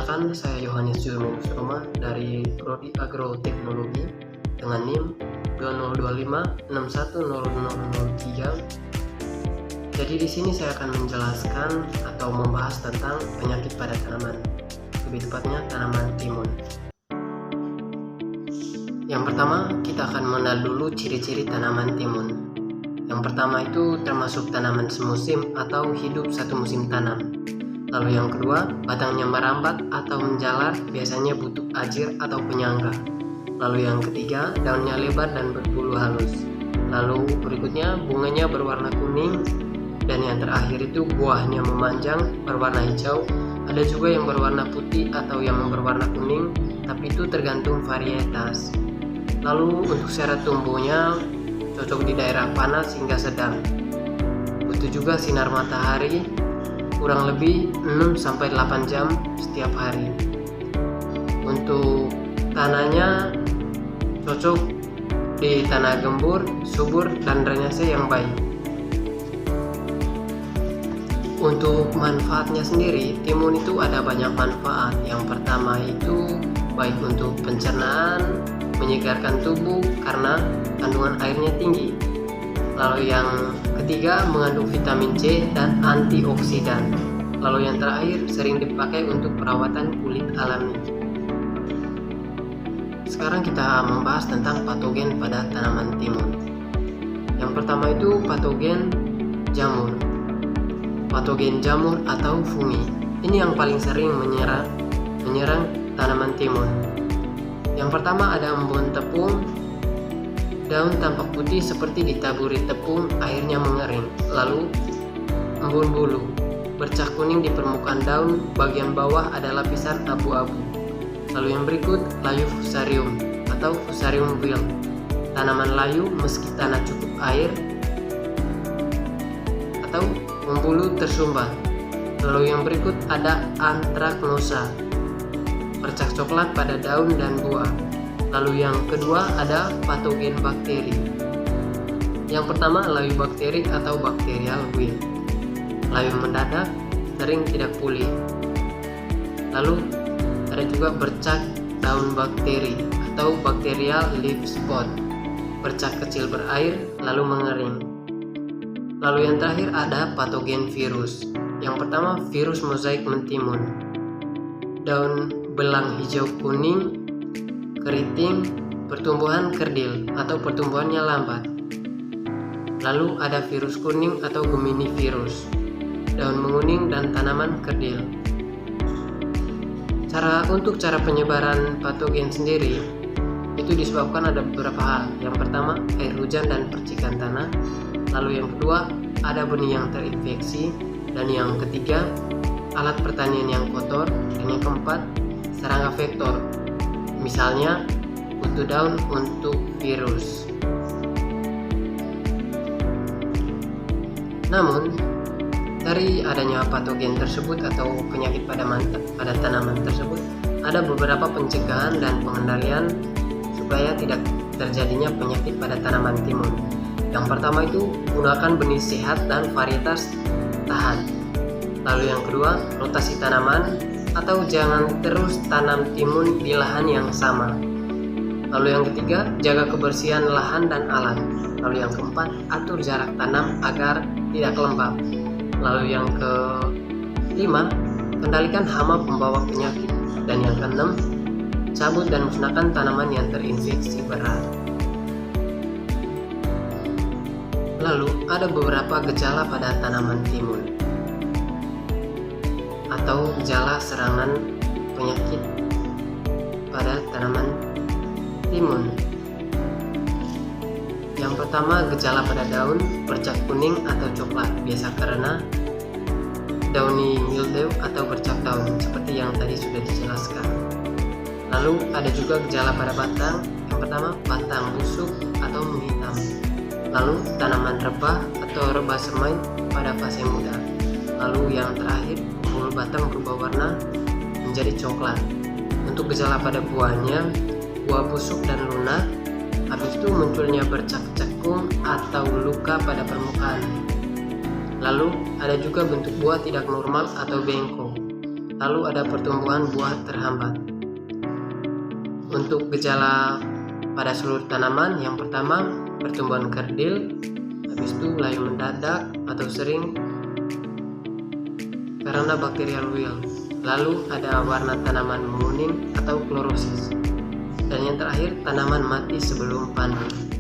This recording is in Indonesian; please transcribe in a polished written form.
Perkenalkan, saya Yohanes Juruminus Roma dari Prodi Agroteknologi dengan NIM 2025610003. Jadi di sini saya akan menjelaskan atau membahas tentang penyakit pada tanaman, lebih tepatnya tanaman timun. Yang pertama, kita akan mengenal dulu ciri-ciri tanaman timun. Yang pertama itu termasuk tanaman semusim atau hidup satu musim tanam. Lalu yang kedua, batangnya merambat atau menjalar, biasanya butuh ajir atau penyangga. Lalu yang ketiga, daunnya lebar dan berbulu halus. Lalu berikutnya, bunganya berwarna kuning. Dan yang terakhir itu buahnya memanjang, berwarna hijau. Ada juga yang berwarna putih atau yang berwarna kuning, tapi itu tergantung varietas. Lalu untuk syarat tumbuhnya, cocok di daerah panas hingga sedang. Butuh juga sinar matahari, kurang lebih 6-8 jam setiap hari. Untuk tanahnya cocok di tanah gembur, subur, dan drainase yang baik. Untuk manfaatnya sendiri, timun itu ada banyak manfaat. Yang pertama itu baik untuk pencernaan, menyegarkan tubuh karena kandungan airnya tinggi. Lalu yang ketiga, mengandung vitamin C dan antioksidan. Lalu yang terakhir, sering dipakai untuk perawatan kulit alami. Sekarang kita membahas tentang patogen pada tanaman timun. Yang pertama itu patogen jamur. Patogen jamur atau fungi. Ini yang paling sering menyerang tanaman timun. Yang pertama ada embun tepung. Daun tampak putih seperti ditaburi tepung, airnya mengering. Lalu embun bulu, bercak kuning di permukaan daun, bagian bawah ada lapisan abu-abu. Lalu yang berikut, layu fusarium atau fusarium wilt. Tanaman layu meski tanah cukup air atau membulu tersumbat. Lalu yang berikut ada antraknosa, bercak coklat pada daun dan buah. Lalu yang kedua ada patogen bakteri. Yang pertama layu bakteri atau bacterial wilt. Layu mendadak, sering tidak pulih. Lalu ada juga bercak daun bakteri atau bacterial leaf spot. Bercak kecil berair lalu mengering. Lalu yang terakhir ada patogen virus. Yang pertama virus mozaik mentimun. Daun belang hijau kuning, keriting, pertumbuhan kerdil atau pertumbuhannya lambat. Lalu ada virus kuning atau Gemini virus, daun menguning dan tanaman kerdil. Untuk cara penyebaran patogen sendiri itu disebabkan ada beberapa hal. Yang pertama air hujan dan percikan tanah. Lalu yang kedua ada benih yang terinfeksi. Dan yang ketiga alat pertanian yang kotor. Dan yang keempat serangga vektor. Misalnya kutu daun untuk virus. Namun dari adanya patogen tersebut atau penyakit pada tanaman tersebut, ada beberapa pencegahan dan pengendalian supaya tidak terjadinya penyakit pada tanaman timun. Yang pertama itu gunakan benih sehat dan varietas tahan. Lalu yang kedua, rotasi tanaman atau jangan terus tanam timun di lahan yang sama. Lalu yang ketiga, jaga kebersihan lahan dan alat. Lalu yang keempat, atur jarak tanam agar tidak lembab. Lalu yang kelima, kendalikan hama pembawa penyakit. Dan yang keenam, cabut dan musnahkan tanaman yang terinfeksi berat. Lalu ada beberapa gejala pada tanaman timun atau gejala serangan penyakit pada tanaman timun. Yang pertama gejala pada daun, bercak kuning atau coklat, biasa karena downy mildew atau bercak daun seperti yang tadi sudah dijelaskan. Lalu ada juga gejala pada batang. Yang pertama batang busuk atau menghitam. Lalu tanaman rebah atau rebah semai pada fase muda. Lalu yang terakhir bulu batang berubah warna menjadi coklat. Untuk gejala pada buahnya, buah busuk dan lunak. Habis itu munculnya bercak cekung atau luka pada permukaan. Lalu ada juga bentuk buah tidak normal atau bengkok. Lalu ada pertumbuhan buah terhambat. Untuk gejala pada seluruh tanaman, yang pertama pertumbuhan kerdil, habis itu layu mendadak atau sering karena bakterial wilt. Lalu ada warna tanaman menguning atau klorosis. Dan yang terakhir, tanaman mati sebelum panen.